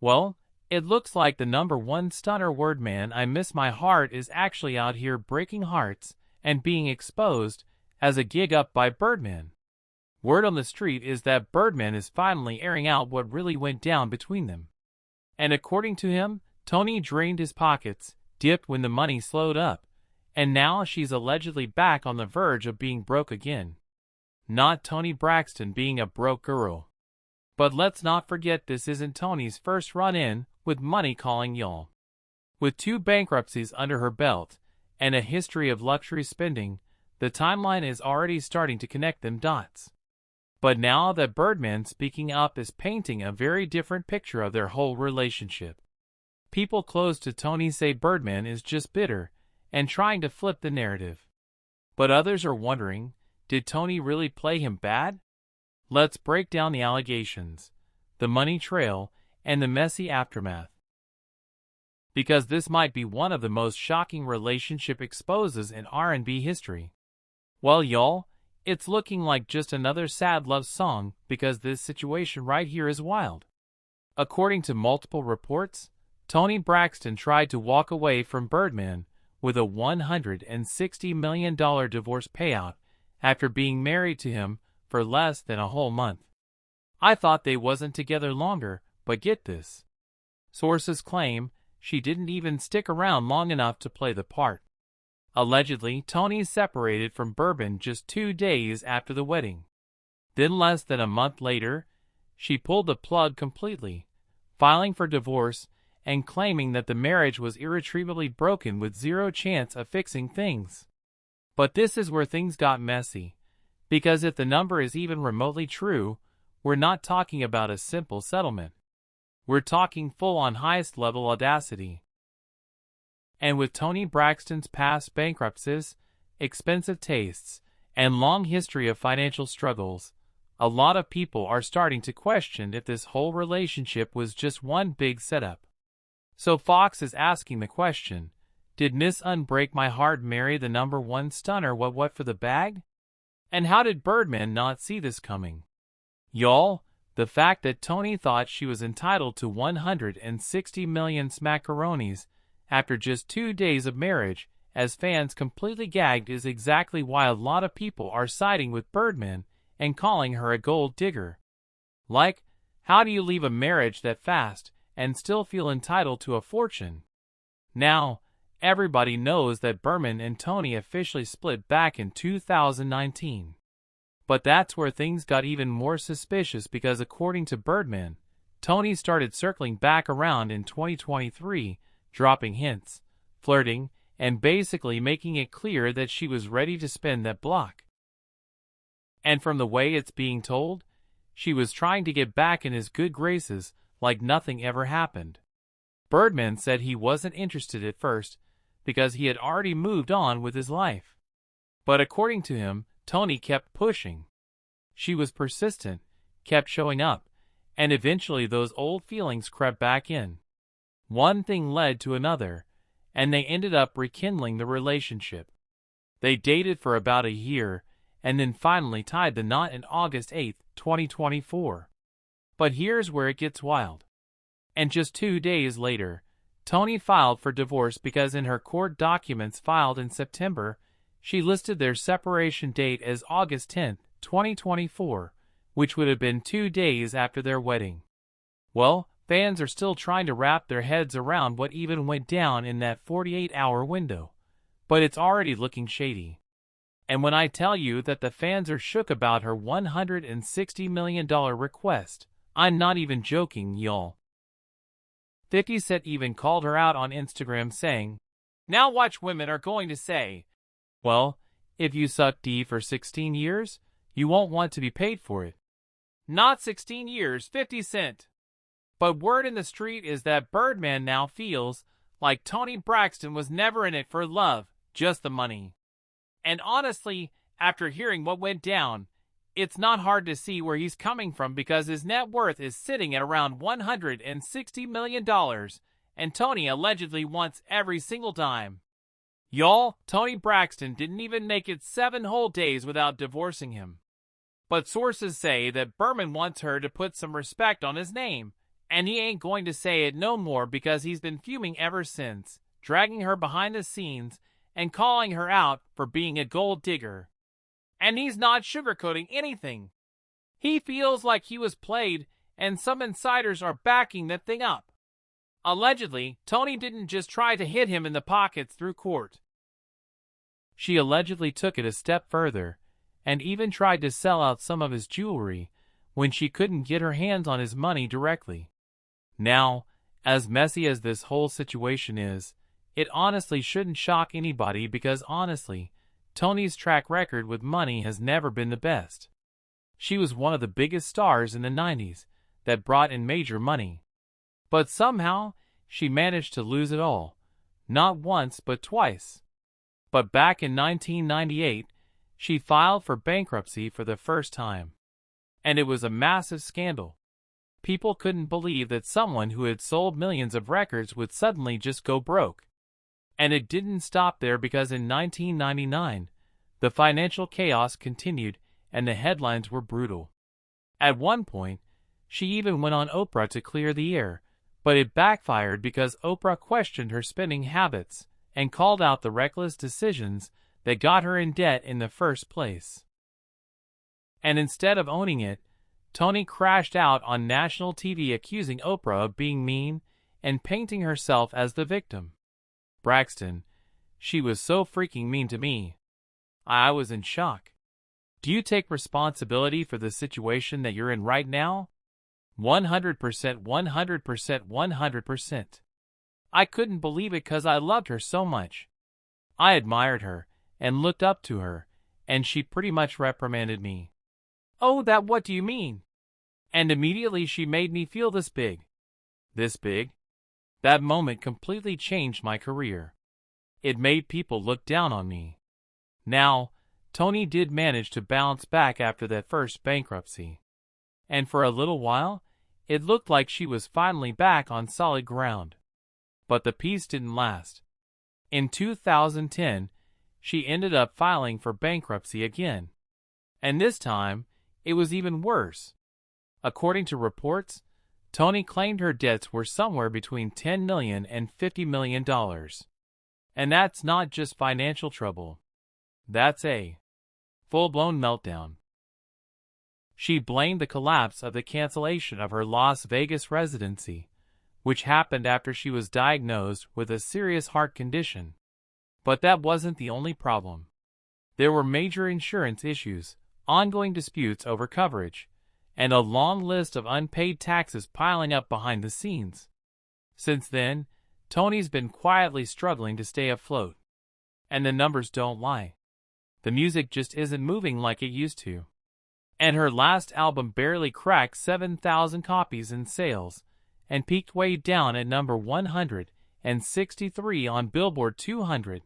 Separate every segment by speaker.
Speaker 1: Well, it looks like the #1 stunner Birdman I Miss My Heart is actually out here breaking hearts and being exposed as a gig up by Birdman. Word on the street is that Birdman is finally airing out what really went down between them. And according to him, Toni drained his pockets, dipped when the money slowed up, and now she's allegedly back on the verge of being broke again. Not Toni Braxton being a broke girl. But let's not forget this isn't Toni's first run-in with money calling y'all. With 2 bankruptcies under her belt and a history of luxury spending, the timeline is already starting to connect them dots. But now that Birdman speaking up is painting a very different picture of their whole relationship. People close to Toni say Birdman is just bitter and trying to flip the narrative. But others are wondering, did Toni really play him bad? Let's break down the allegations, the money trail, and the messy aftermath. Because this might be one of the most shocking relationship exposes in R&B history. Well, y'all, it's looking like just another sad love song because this situation right here is wild. According to multiple reports, Toni Braxton tried to walk away from Birdman with a $160 million divorce payout after being married to him for less than a whole month. I thought they wasn't together longer, but get this. Sources claim she didn't even stick around long enough to play the part. Allegedly, Toni separated from Birdman just 2 days after the wedding. Then less than a month later, she pulled the plug completely, filing for divorce and claiming that the marriage was irretrievably broken with zero chance of fixing things. But this is where things got messy, because if the number is even remotely true, we're not talking about a simple settlement. We're talking full-on highest-level audacity. And with Toni Braxton's past bankruptcies, expensive tastes, and long history of financial struggles, a lot of people are starting to question if this whole relationship was just one big setup. So Fox is asking the question, did Miss Unbreak My Heart marry the #1 stunner what for the bag? And how did Birdman not see this coming? Y'all, the fact that Toni thought she was entitled to 160 million smackaronis after just 2 days of marriage, as fans completely gagged, is exactly why a lot of people are siding with Birdman and calling her a gold digger. Like, how do you leave a marriage that fast and still feel entitled to a fortune? Now, everybody knows that Birdman and Toni officially split back in 2019. But that's where things got even more suspicious because according to Birdman, Toni started circling back around in 2023, dropping hints, flirting, and basically making it clear that she was ready to spin that block. And from the way it's being told, she was trying to get back in his good graces like nothing ever happened. Birdman said he wasn't interested at first because he had already moved on with his life. But according to him, Toni kept pushing. She was persistent, kept showing up, and eventually those old feelings crept back in. One thing led to another, and they ended up rekindling the relationship. They dated for about a year, and then finally tied the knot on August 8, 2024. But here's where it gets wild. And just 2 days later, Toni filed for divorce because in her court documents filed in September, she listed their separation date as August 10, 2024, which would have been 2 days after their wedding. Well, fans are still trying to wrap their heads around what even went down in that 48-hour window, but it's already looking shady. And when I tell you that the fans are shook about her $160 million request, I'm not even joking, y'all. 50 Cent even called her out on Instagram saying, "Now watch women are going to say, well, if you suck D for 16 years, you won't want to be paid for it." Not 16 years, 50 Cent. But word in the street is that Birdman now feels like Toni Braxton was never in it for love, just the money. And honestly, after hearing what went down, it's not hard to see where he's coming from because his net worth is sitting at around $160 million, and Toni allegedly wants every single dime. Y'all, Toni Braxton didn't even make it 7 whole days without divorcing him. But sources say that Birdman wants her to put some respect on his name And he ain't going to say it no more because he's been fuming ever since, dragging her behind the scenes and calling her out for being a gold digger. And he's not sugarcoating anything. He feels like he was played, and some insiders are backing that thing up. Allegedly, Toni didn't just try to hit him in the pockets through court. She allegedly took it a step further, and even tried to sell out some of his jewelry when she couldn't get her hands on his money directly. Now, as messy as this whole situation is, it honestly shouldn't shock anybody because honestly, Toni's track record with money has never been the best. She was one of the biggest stars in the 90s that brought in major money. But somehow, she managed to lose it all. Not once, but twice. But back in 1998, she filed for bankruptcy for the first time. And it was a massive scandal. People couldn't believe that someone who had sold millions of records would suddenly just go broke. And it didn't stop there because in 1999, the financial chaos continued and the headlines were brutal. At one point, she even went on Oprah to clear the air, but it backfired because Oprah questioned her spending habits and called out the reckless decisions that got her in debt in the first place. And instead of owning it, Toni crashed out on national TV accusing Oprah of being mean and painting herself as the victim. Braxton, she was so freaking mean to me. I was in shock. Do you take responsibility for the situation that you're in right now? 100%, 100%, 100%. I couldn't believe it because I loved her so much. I admired her and looked up to her, and she pretty much reprimanded me. Oh, that what do you mean? And immediately she made me feel this big. This big? That moment completely changed my career. It made people look down on me. Now, Toni did manage to bounce back after that first bankruptcy. And for a little while, it looked like she was finally back on solid ground. But the peace didn't last. In 2010, she ended up filing for bankruptcy again. And this time, it was even worse. According to reports, Toni claimed her debts were somewhere between $10 million and $50 million. And that's not just financial trouble. That's a full-blown meltdown. She blamed the collapse of the cancellation of her Las Vegas residency, which happened after she was diagnosed with a serious heart condition. But that wasn't the only problem. There were major insurance issues, ongoing disputes over coverage, and a long list of unpaid taxes piling up behind the scenes. Since then, Toni's been quietly struggling to stay afloat. And the numbers don't lie. The music just isn't moving like it used to. And her last album barely cracked 7,000 copies in sales, and peaked way down at number 163 on Billboard 200.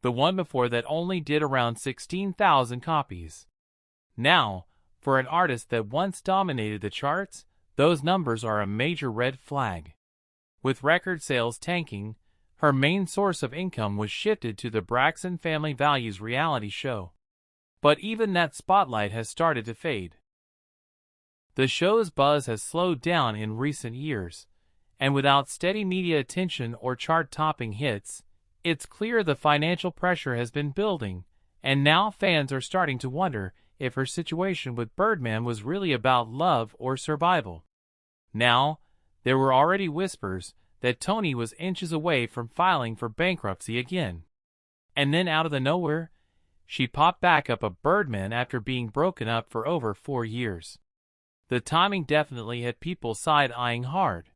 Speaker 1: The one before that only did around 16,000 copies. Now, for an artist that once dominated the charts, those numbers are a major red flag. With record sales tanking, her main source of income was shifted to the Braxton Family Values reality show. But even that spotlight has started to fade. The show's buzz has slowed down in recent years, and without steady media attention or chart-topping hits, it's clear the financial pressure has been building, and now fans are starting to wonder if her situation with Birdman was really about love or survival. Now, there were already whispers that Toni was inches away from filing for bankruptcy again. And then out of the nowhere, she popped back up a Birdman after being broken up for over 4 years. The timing definitely had people side-eyeing hard.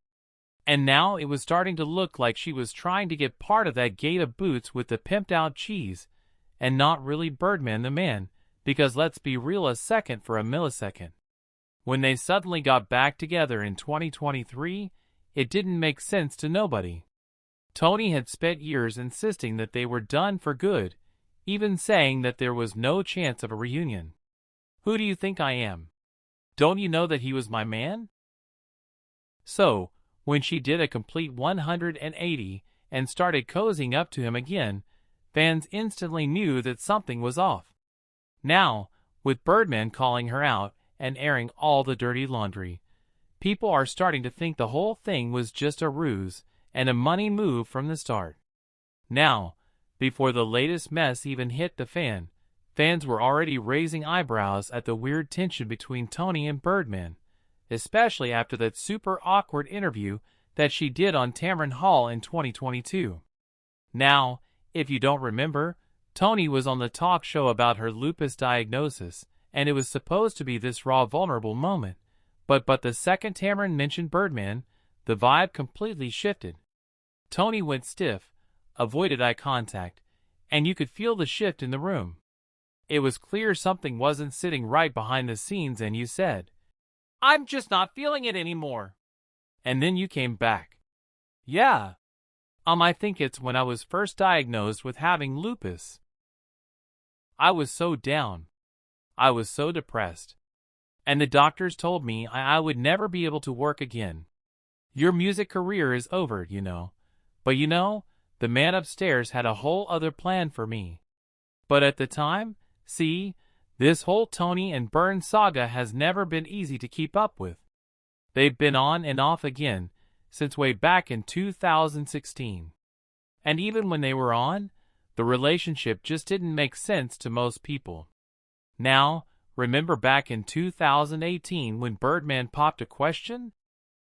Speaker 1: And now it was starting to look like she was trying to get part of that gate of boots with the pimped-out cheese, and not really Birdman the man, because let's be real a second for a millisecond. When they suddenly got back together in 2023, it didn't make sense to nobody. Toni had spent years insisting that they were done for good, even saying that there was no chance of a reunion. Who do you think I am? Don't you know that he was my man? So, when she did a complete 180 and started cozying up to him again, fans instantly knew that something was off. Now, with Birdman calling her out and airing all the dirty laundry, people are starting to think the whole thing was just a ruse and a money move from the start. Now, before the latest mess even hit the fan, fans were already raising eyebrows at the weird tension between Toni and Birdman, especially after that super awkward interview that she did on Tamron Hall in 2022. Now, if you don't remember, Toni was on the talk show about her lupus diagnosis, and it was supposed to be this raw, vulnerable moment. But the second Tamron mentioned Birdman, the vibe completely shifted. Toni went stiff, avoided eye contact, and you could feel the shift in the room. It was clear something wasn't sitting right behind the scenes, and you said, "I'm just not feeling it anymore." And then you came back. Yeah. I think it's when I was first diagnosed with having lupus. I was so down. I was so depressed. And the doctors told me I would never be able to work again. Your music career is over, you know. But you know, the man upstairs had a whole other plan for me. But at the time, see, this whole Toni and Byrne saga has never been easy to keep up with. They've been on and off again since way back in 2016. And even when they were on, the relationship just didn't make sense to most people. Now, remember back in 2018 when Birdman popped a question?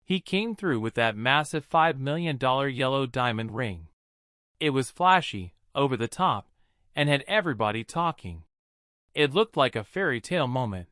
Speaker 1: He came through with that massive $5 million yellow diamond ring. It was flashy, over the top, and had everybody talking. It looked like a fairy tale moment.